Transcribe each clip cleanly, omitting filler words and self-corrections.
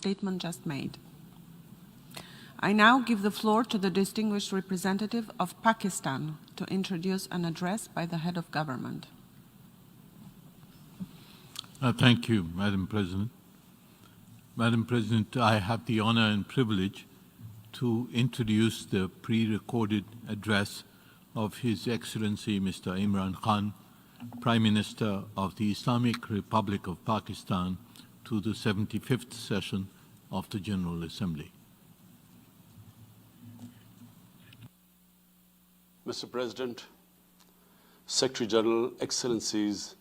statement just made. I now give the floor to the distinguished representative of Pakistan to introduce an address by the head of government. Thank you, Madam President. Madam President, I have the honor and privilege to introduce the pre-recorded address of His Excellency Mr. Imran Khan, Prime Minister of the Islamic Republic of Pakistan, to the 75th session of the General Assembly. Mr. President, Secretary General, Excellencies,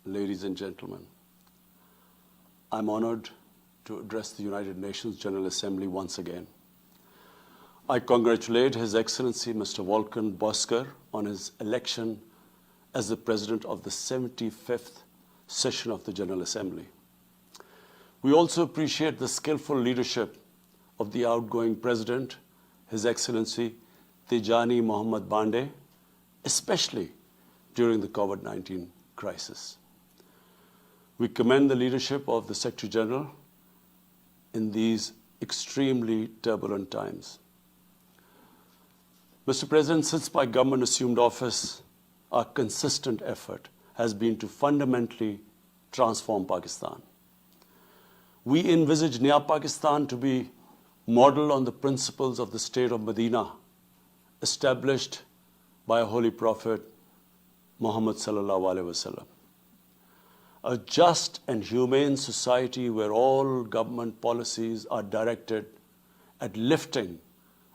ladies and gentlemen, I'm honored to address the United Nations General Assembly once again. I congratulate His Excellency Mr. Volkan Bozkır on his election as the President of the 75th session of the General Assembly. We also appreciate the skillful leadership of the outgoing President, His Excellency Tijani Mohammad Bande, especially during the COVID-19 crisis. We commend the leadership of the Secretary General in these extremely turbulent times. Mr. President, since my government assumed office, our consistent effort has been to fundamentally transform Pakistan. We envisage Naya Pakistan to be modeled on the principles of the state of Medina, established by a holy prophet, Muhammad sallallahu alaihi wasallam. A just and humane society where all government policies are directed at lifting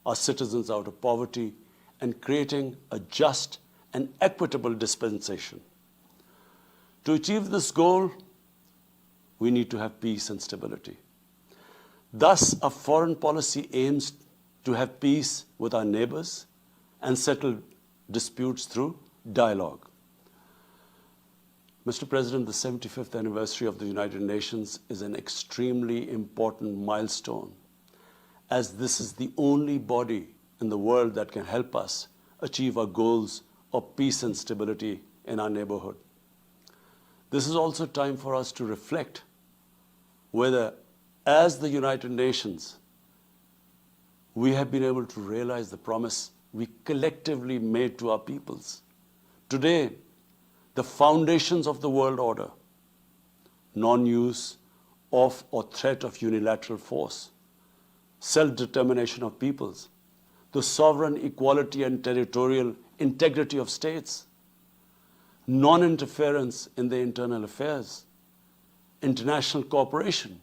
our citizens out of poverty and creating a just and equitable dispensation. To achieve this goal, we need to have peace and stability. Thus, our foreign policy aims to have peace with our neighbors and settle disputes through dialogue. Mr. President, the 75th anniversary of the United Nations is an extremely important milestone, as this is the only body in the world that can help us achieve our goals of peace and stability in our neighborhood. This is also time for us to reflect whether, as the United Nations, we have been able to realize the promise we collectively made to our peoples. Today, the foundations of the world order, non-use of or threat of unilateral force, self-determination of peoples, the sovereign equality and territorial integrity of states, non-interference in their internal affairs, international cooperation,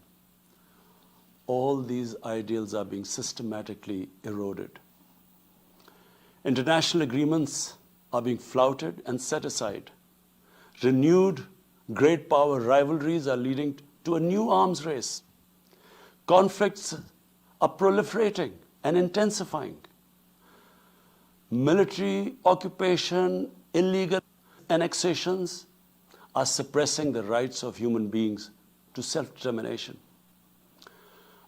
all these ideals are being systematically eroded. International agreements are being flouted and set aside. Renewed great power rivalries are leading to a new arms race. Conflicts are proliferating and intensifying. Military occupation, illegal annexations are suppressing the rights of human beings to self-determination.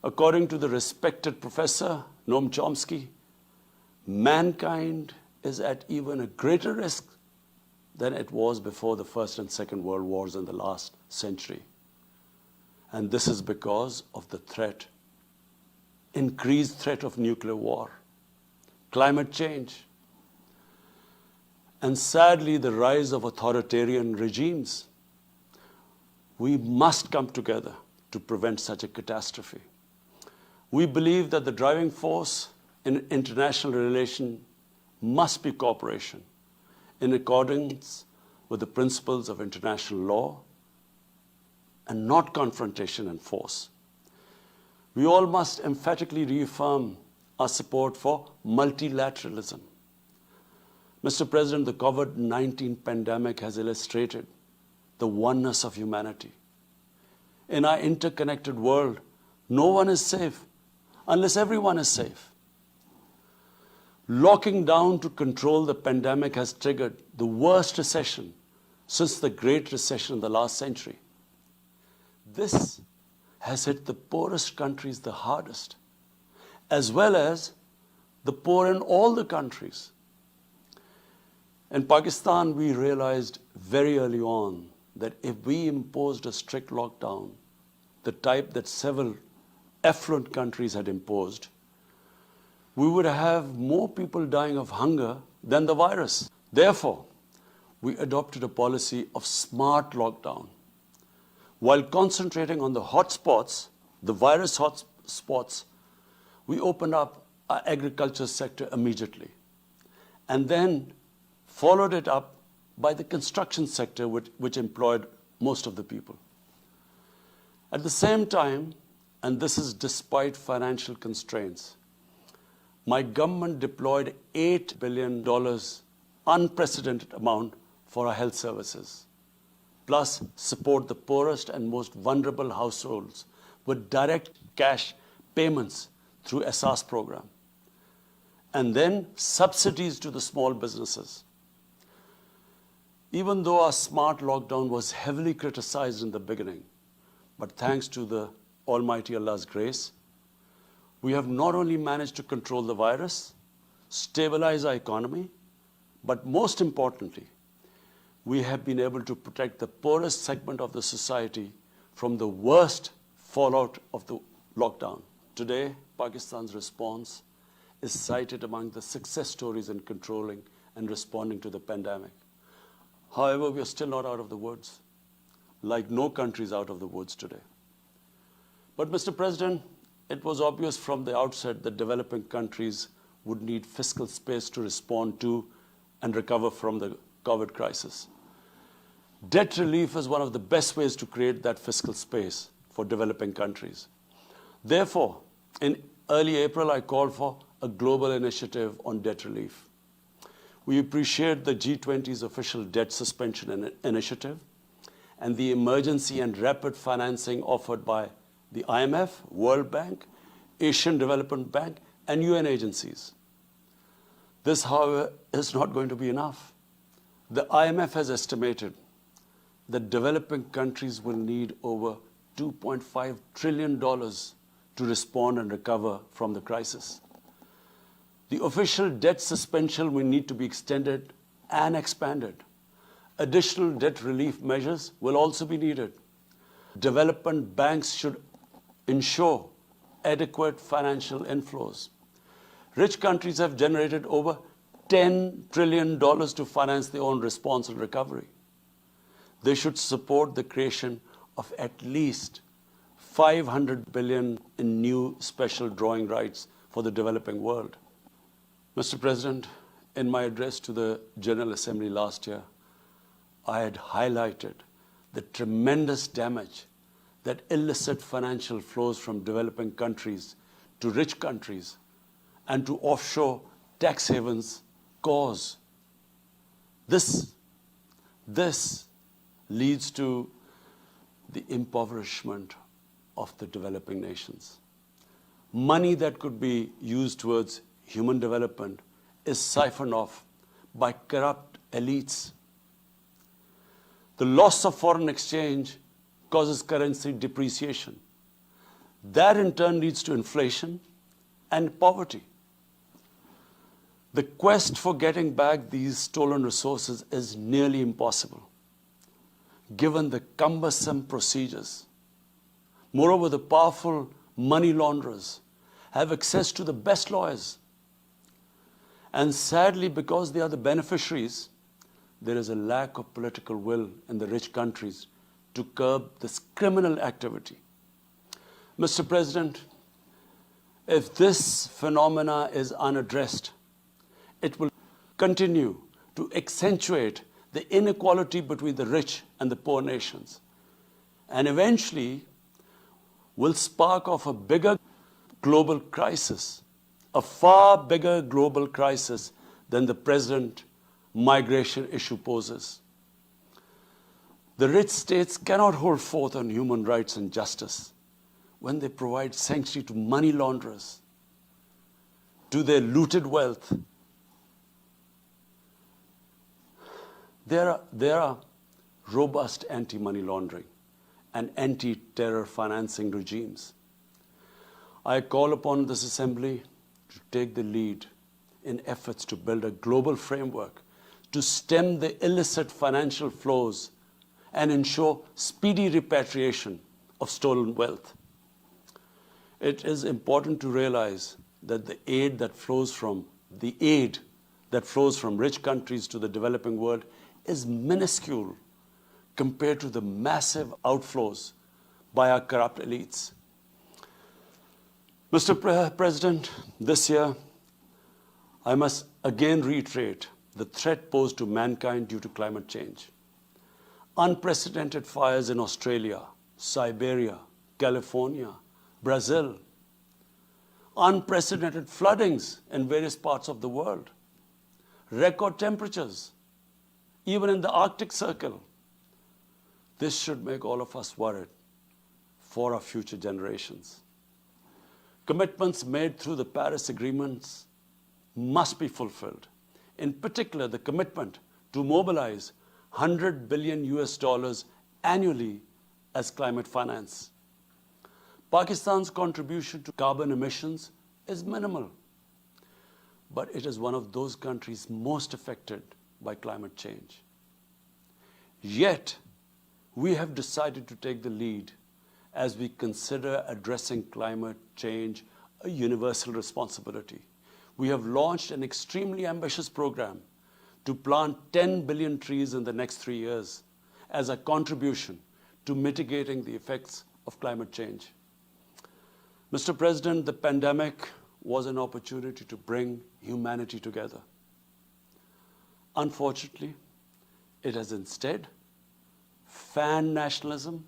According to the respected professor, Noam Chomsky, mankind is at even a greater risk than it was before the First and Second World Wars in the last century. And this is because of the threat, increased threat of nuclear war, climate change, and sadly the rise of authoritarian regimes. We must come together to prevent such a catastrophe. We believe that the driving force in international relations must be cooperation in accordance with the principles of international law and not confrontation and force. We all must emphatically reaffirm our support for multilateralism. Mr. President, the COVID-19 pandemic has illustrated the oneness of humanity. In our interconnected world, no one is safe unless everyone is safe. Locking down to control the pandemic has triggered the worst recession since the Great Recession in the last century. This has hit the poorest countries the hardest, as well as the poor in all the countries. In Pakistan, we realized very early on that if we imposed a strict lockdown, the type that several affluent countries had imposed, we would have more people dying of hunger than the virus. Therefore, we adopted a policy of smart lockdown. While concentrating on the hotspots, the virus hotspots, we opened up our agriculture sector immediately, and then followed it up by the construction sector, which employed most of the people. At the same time, and this is despite financial constraints, my government deployed $8 billion, unprecedented amount, for our health services, plus support the poorest and most vulnerable households with direct cash payments through SARS program, and then subsidies to the small businesses. Even though our smart lockdown was heavily criticized in the beginning, but thanks to the Almighty Allah's grace, we have not only managed to control the virus, stabilize our economy, but most importantly, we have been able to protect the poorest segment of the society from the worst fallout of the lockdown. Today, Pakistan's response is cited among the success stories in controlling and responding to the pandemic. However, we are still not out of the woods, like no country is out of the woods today. But Mr. President, it was obvious from the outset that developing countries would need fiscal space to respond to and recover from the COVID crisis. Debt relief is one of the best ways to create that fiscal space for developing countries. Therefore, in early April, I called for a global initiative on debt relief. We appreciate the G20's official debt suspension initiative and the emergency and rapid financing offered by the IMF, World Bank, Asian Development Bank, and UN agencies. This, however, is not going to be enough. The IMF has estimated that developing countries will need over $2.5 trillion to respond and recover from the crisis. The official debt suspension will need to be extended and expanded. Additional debt relief measures will also be needed. Development banks should ensure adequate financial inflows. Rich countries have generated over $10 trillion to finance their own response and recovery. They should support the creation of at least $500 billion in new special drawing rights for the developing world. Mr. President, in my address to the General Assembly last year, I had highlighted the tremendous damage that illicit financial flows from developing countries to rich countries and to offshore tax havens cause. This leads to the impoverishment of the developing nations. Money that could be used towards human development is siphoned off by corrupt elites. The loss of foreign exchange causes currency depreciation. That in turn leads to inflation and poverty. The quest for getting back these stolen resources is nearly impossible, given the cumbersome procedures. Moreover, the powerful money launderers have access to the best lawyers. And sadly, because they are the beneficiaries, there is a lack of political will in the rich countries to curb this criminal activity. Mr. President, if this phenomena is unaddressed, it will continue to accentuate the inequality between the rich and the poor nations, and eventually will spark off a bigger global crisis, a far bigger global crisis than the present migration issue poses. The rich states cannot hold forth on human rights and justice when they provide sanctuary to money launderers, to their looted wealth. There are robust anti-money laundering and anti-terror financing regimes. I call upon this Assembly to take the lead in efforts to build a global framework to stem the illicit financial flows and ensure speedy repatriation of stolen wealth. It is important to realize that the aid that flows from rich countries to the developing world is minuscule compared to the massive outflows by our corrupt elites. Mr. President, this year, I must again reiterate the threat posed to mankind due to climate change. Unprecedented fires in Australia, Siberia, California, Brazil. Unprecedented floodings in various parts of the world. Record temperatures, even in the Arctic Circle. This should make all of us worried for our future generations. Commitments made through the Paris agreements must be fulfilled. In particular, the commitment to mobilize $100 billion annually as climate finance. Pakistan's contribution to carbon emissions is minimal, but it is one of those countries most affected by climate change. Yet, we have decided to take the lead as we consider addressing climate change a universal responsibility. We have launched an extremely ambitious program to plant 10 billion trees in the next 3 years as a contribution to mitigating the effects of climate change. Mr. President, the pandemic was an opportunity to bring humanity together. Unfortunately, it has instead fanned nationalism,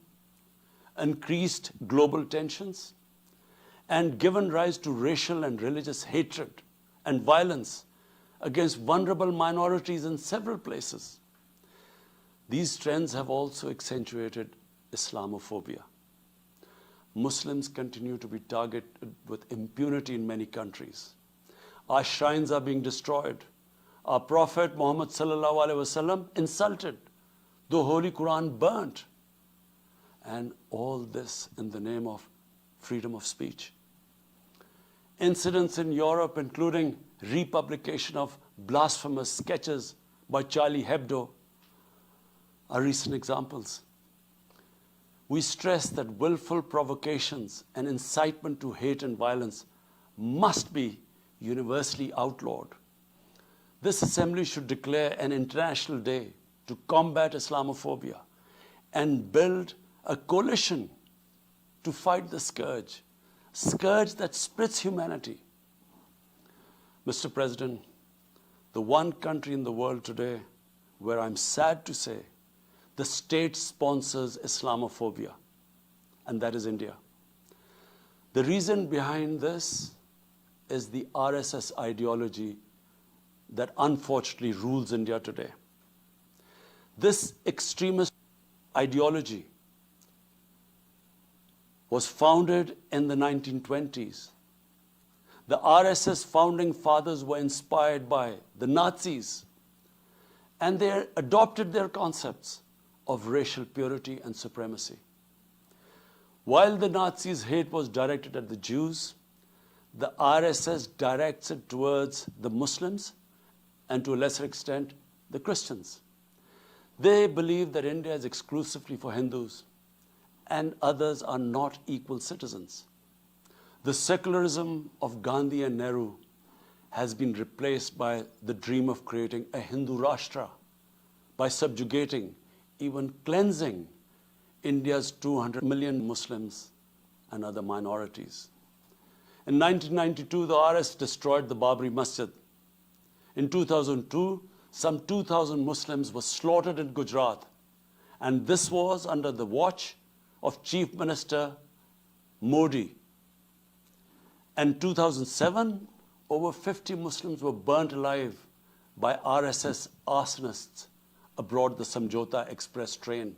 increased global tensions, and given rise to racial and religious hatred and violence against vulnerable minorities in several places. These trends have also accentuated Islamophobia. Muslims continue to be targeted with impunity in many countries. Our shrines are being destroyed. Our Prophet Muhammad sallallahu alaihi wasallam insulted. The Holy Quran burnt. And all this in the name of freedom of speech. Incidents in Europe, including republication of blasphemous sketches by Charlie Hebdo, are recent examples. We stress that willful provocations and incitement to hate and violence must be universally outlawed. This assembly should declare an international day to combat Islamophobia and build a coalition to fight the scourge that splits humanity. Mr. President, the one country in the world today where I'm sad to say the state sponsors Islamophobia, and that is India. The reason behind this is the RSS ideology that unfortunately rules India today. This extremist ideology was founded in the 1920s. The RSS founding fathers were inspired by the Nazis, and they adopted their concepts of racial purity and supremacy. While the Nazis' hate was directed at the Jews, the RSS directs it towards the Muslims and to a lesser extent, the Christians. They believe that India is exclusively for Hindus and others are not equal citizens. The secularism of Gandhi and Nehru has been replaced by the dream of creating a Hindu Rashtra by subjugating, even cleansing, India's 200 million Muslims and other minorities. In 1992, the RS destroyed the Babri Masjid. In 2002, some 2,000 Muslims were slaughtered in Gujarat, and this was under the watch of Chief Minister Modi. In 2007, over 50 Muslims were burnt alive by RSS arsonists aboard the Samjhota Express train.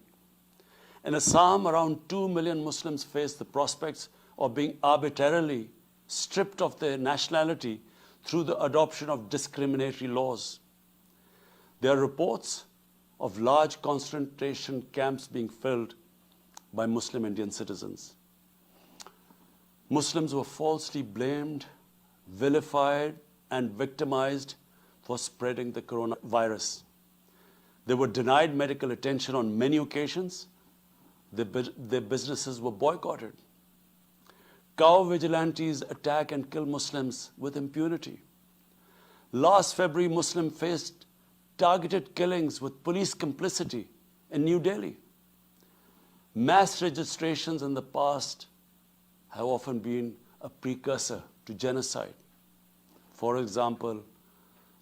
In Assam, around 2 million Muslims face the prospects of being arbitrarily stripped of their nationality through the adoption of discriminatory laws. There are reports of large concentration camps being filled by Muslim Indian citizens. Muslims were falsely blamed, vilified, and victimized for spreading the coronavirus. They were denied medical attention on many occasions. Their businesses were boycotted. Cow vigilantes attack and kill Muslims with impunity. Last February, Muslims faced targeted killings with police complicity in New Delhi. Mass registrations in the past have often been a precursor to genocide. For example,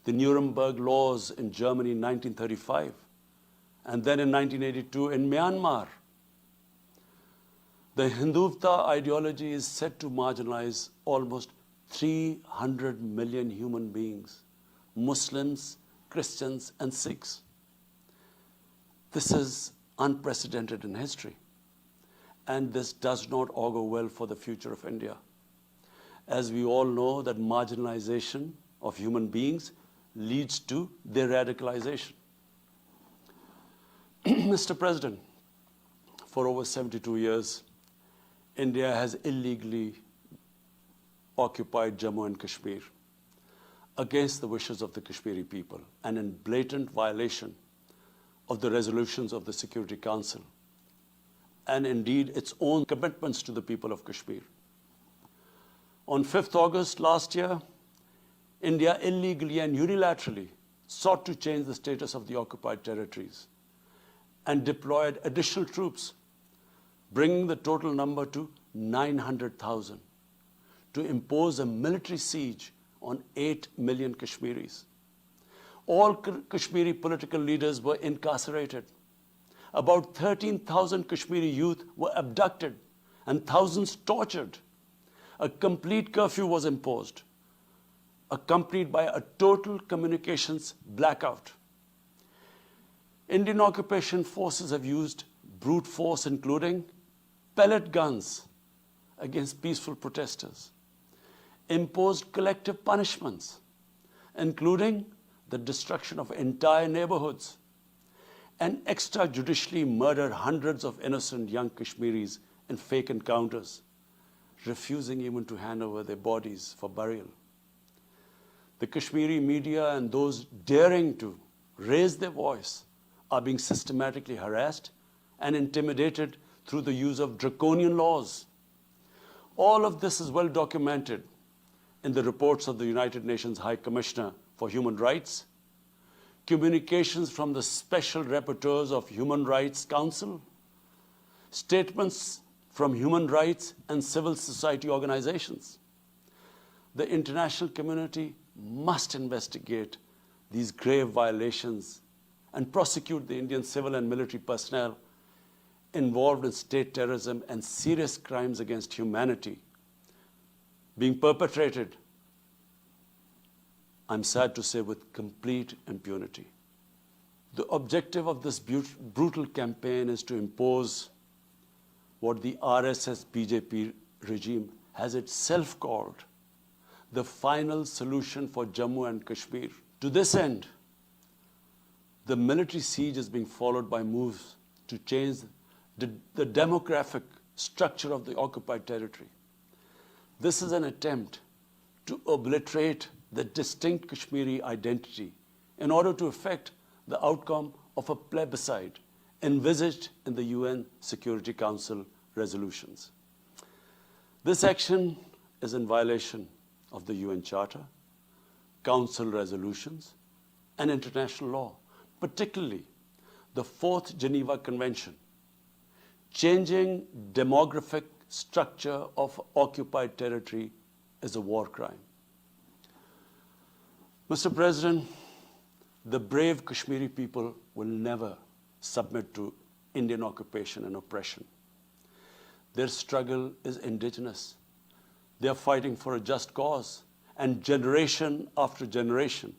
the Nuremberg laws in Germany in 1935, and then in 1982 in Myanmar. The Hindutva ideology is said to marginalize almost 300 million human beings, Muslims, Christians, and Sikhs. This is unprecedented in history, and this does not augur well for the future of India. As we all know, that marginalization of human beings leads to their radicalization. Mr. President, for over 72 years, India has illegally occupied Jammu and Kashmir against the wishes of the Kashmiri people and in blatant violation of the resolutions of the Security Council and indeed its own commitments to the people of Kashmir. On 5th August last year, India illegally and unilaterally sought to change the status of the occupied territories and deployed additional troops, bringing the total number to 900,000, to impose a military siege on 8 million Kashmiris. All Kashmiri political leaders were incarcerated. About 13,000 Kashmiri youth were abducted and thousands tortured. A complete curfew was imposed, accompanied by a total communications blackout. Indian occupation forces have used brute force, including pellet guns against peaceful protesters, imposed collective punishments, including the destruction of entire neighborhoods, and extrajudicially murdered hundreds of innocent young Kashmiris in fake encounters, refusing even to hand over their bodies for burial. The Kashmiri media and those daring to raise their voice are being systematically harassed and intimidated through the use of draconian laws. All of this is well documented in the reports of the United Nations High Commissioner for Human Rights, communications from the Special Rapporteurs of Human Rights Council, statements from human rights and civil society organizations. The international community must investigate these grave violations and prosecute the Indian civil and military personnel involved in state terrorism and serious crimes against humanity being perpetrated, I'm sad to say, with complete impunity. The objective of this brutal campaign is to impose what the RSS BJP regime has itself called the final solution for Jammu and Kashmir. To this end, the military siege is being followed by moves to change the demographic structure of the occupied territory. This is an attempt to obliterate the distinct Kashmiri identity in order to effect the outcome of a plebiscite envisaged in the UN Security Council resolutions. This action is in violation of the UN Charter, Council resolutions, and international law, particularly the 4th Geneva Convention. Changing demographic structure of occupied territory is a war crime. Mr. President, the brave Kashmiri people will never submit to Indian occupation and oppression. Their struggle is indigenous. They are fighting for a just cause, and generation after generation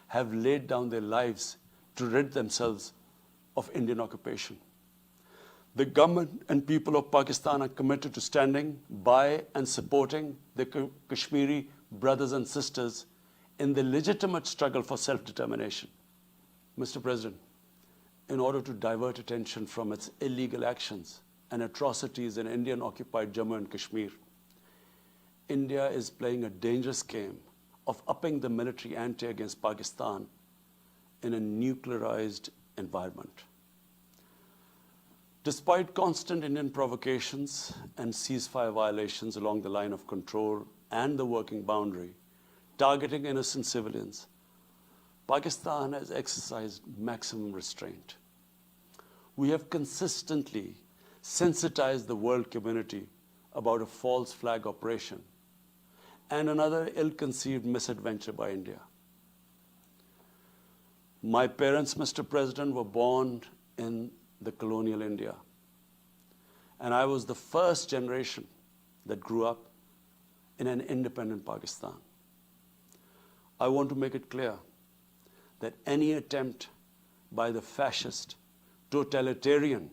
have laid down their lives to rid themselves of Indian occupation. The government and people of Pakistan are committed to standing by and supporting the Kashmiri brothers and sisters in the legitimate struggle for self-determination. Mr. President, in order to divert attention from its illegal actions and atrocities in Indian-occupied Jammu and Kashmir, India is playing a dangerous game of upping the military ante against Pakistan in a nuclearized environment. Despite constant Indian provocations and ceasefire violations along the line of control and the working boundary, targeting innocent civilians, Pakistan has exercised maximum restraint. We have consistently sensitized the world community about a false flag operation and another ill-conceived misadventure by India. My parents, Mr. President, were born in the colonial India, and I was the first generation that grew up in an independent Pakistan. I want to make it clear that any attempt by the fascist, totalitarian,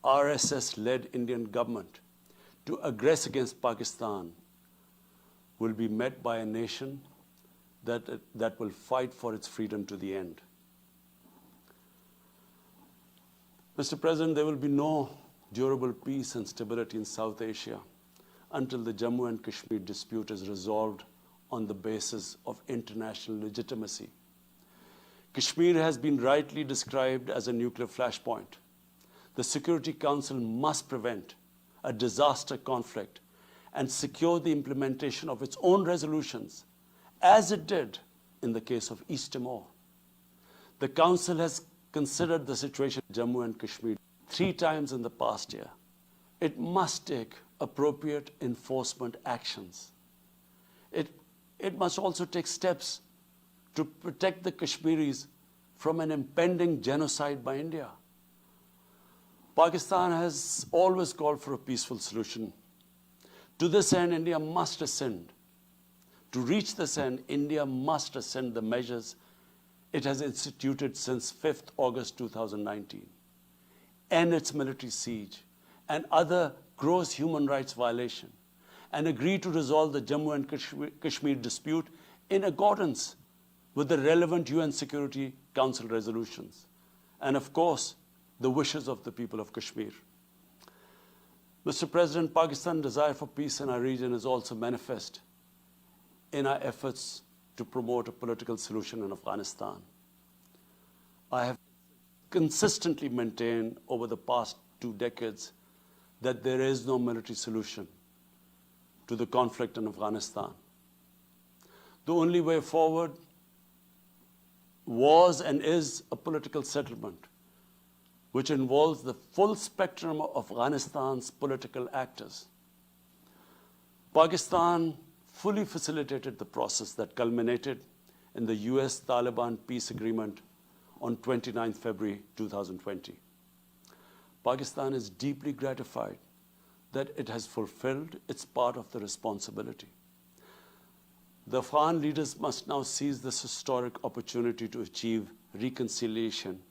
RSS-led Indian government to aggress against Pakistan will be met by a nation that will fight for its freedom to the end. Mr. President, there will be no durable peace and stability in South Asia until the Jammu and Kashmir dispute is resolved on the basis of international legitimacy. Kashmir has been rightly described as a nuclear flashpoint. The Security Council must prevent a disaster conflict and secure the implementation of its own resolutions, as it did in the case of East Timor. The Council has considered the situation in Jammu and Kashmir 3 times in the past year. It must take appropriate enforcement actions. It must also take steps to protect the Kashmiris from an impending genocide by India. Pakistan has always called for a peaceful solution. To this end, India must ascend. To reach this end, India must ascend the measures it has instituted since 5th August 2019, end its military siege and other gross human rights violation, and agree to resolve the Jammu and Kashmir dispute in accordance with the relevant UN Security Council resolutions, and of course, the wishes of the people of Kashmir. Mr. President, Pakistan's desire for peace in our region is also manifest in our efforts to promote a political solution in Afghanistan. I have consistently maintained over the past 2 decades that there is no military solution to the conflict in Afghanistan. The only way forward was and is a political settlement, which involves the full spectrum of Afghanistan's political actors. Pakistan fully facilitated the process that culminated in the US-Taliban peace agreement on 29 February 2020. Pakistan is deeply gratified that it has fulfilled its part of the responsibility. The Afghan leaders must now seize this historic opportunity to achieve reconciliation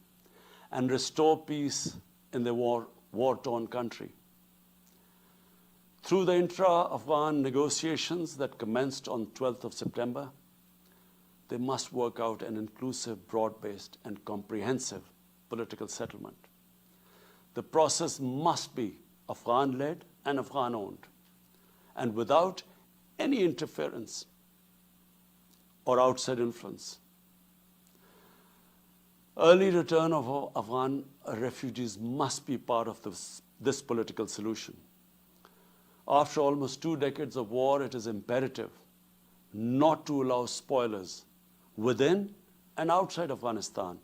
and restore peace in the war-torn country. Through the intra-Afghan negotiations that commenced on 12th of September, they must work out an inclusive, broad-based, and comprehensive political settlement. The process must be Afghan-led and Afghan-owned, and without any interference or outside influence. Early return of Afghan refugees must be part of this political solution. After almost 2 decades of war, it is imperative not to allow spoilers within and outside Afghanistan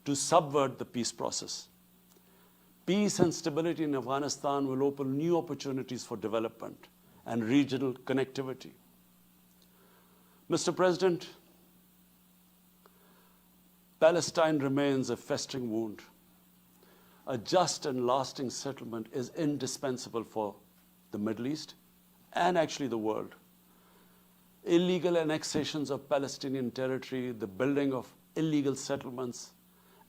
to subvert the peace process. Peace and stability in Afghanistan will open new opportunities for development and regional connectivity. Mr. President, Palestine remains a festering wound. A just and lasting settlement is indispensable for the Middle East and actually the world. Illegal annexations of Palestinian territory, the building of illegal settlements,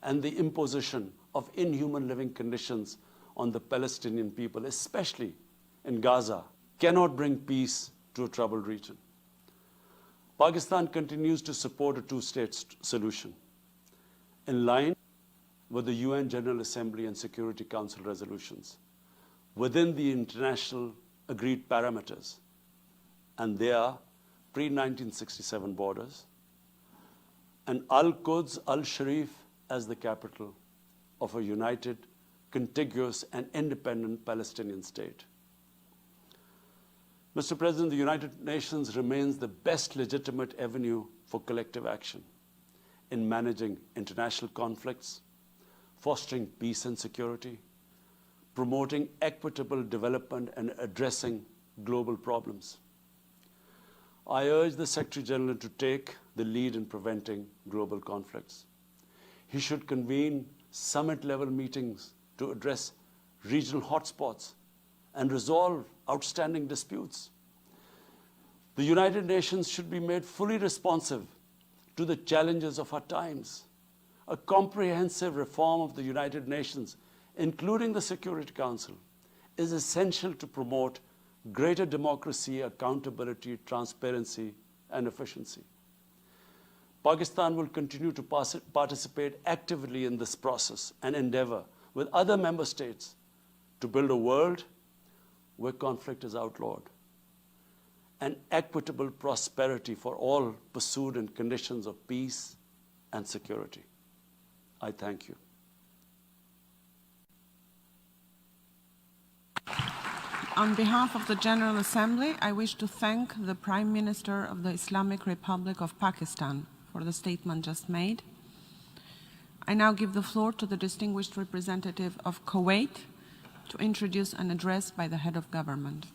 and the imposition of inhuman living conditions on the Palestinian people, especially in Gaza, cannot bring peace to a troubled region. Pakistan continues to support a 2-state solution in line with the UN General Assembly and Security Council resolutions within the international agreed parameters, and they are pre-1967 borders, and Al-Quds, Al-Sharif as the capital of a united contiguous and independent Palestinian state. Mr. President, the United Nations remains the best legitimate avenue for collective action in managing international conflicts, fostering peace and security, promoting equitable development, and addressing global problems. I urge the Secretary General to take the lead in preventing global conflicts. He should convene summit-level meetings to address regional hotspots and resolve outstanding disputes. The United Nations should be made fully responsive to the challenges of our times. A comprehensive reform of the United Nations, including the Security Council, is essential to promote greater democracy, accountability, transparency, and efficiency. Pakistan will continue to participate actively in this process and endeavor with other member states to build a world where conflict is outlawed and equitable prosperity for all pursued in conditions of peace and security. I thank you. On behalf of the General Assembly, I wish to thank the Prime Minister of the Islamic Republic of Pakistan for the statement just made. I now give the floor to the distinguished representative of Kuwait to introduce an address by the head of government.